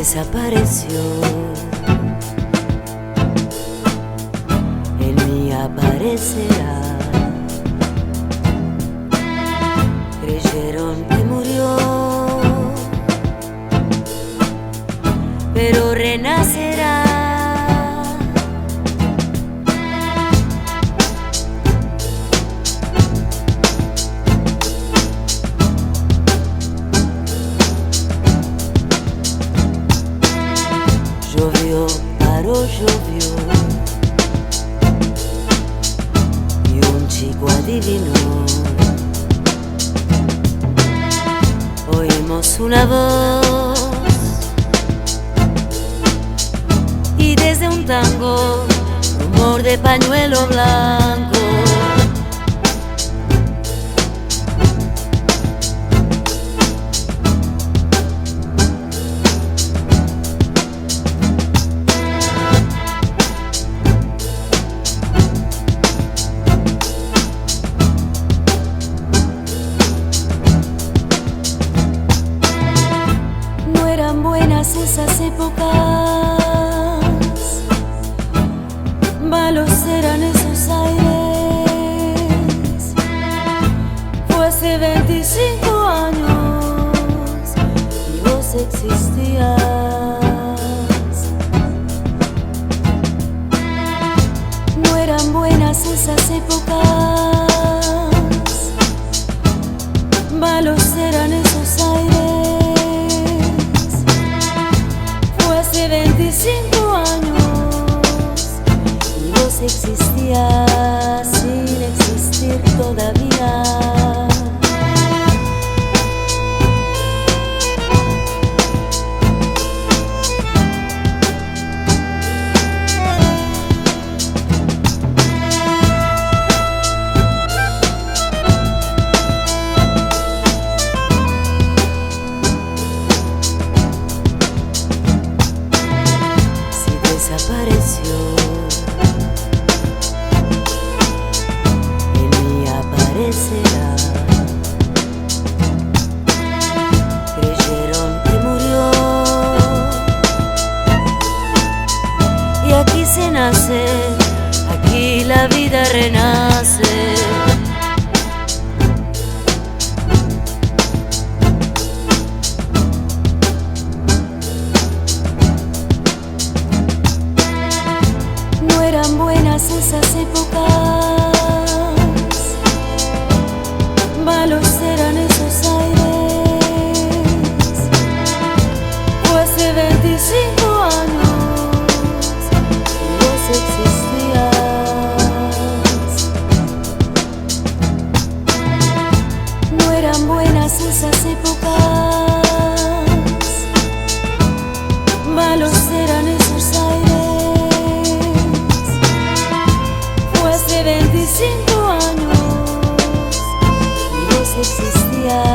desapareció, en mí aparecerá. Creyeron que murió, pero renacerá. Llovió, paró, llovió, y un chico adivinó. Oímos una voz y desde un tango, rumor de pañuelo blanco. Esas épocas, malos eran esos aires. Fue hace 25 años y vos existías. No eran buenas esas épocas, malos eran esos aires. Hace 25 años y vos existías sin existir todavía. Desapareció, en mí aparecerá. Creyeron que murió, y aquí se nace, aquí la vida renace. Eran buenas esas épocas, malos eran esos aires. Fue hace 25 años y vos existías. No eran buenas esas épocas, malos eran esos aires. Hace 25 años y vos existías.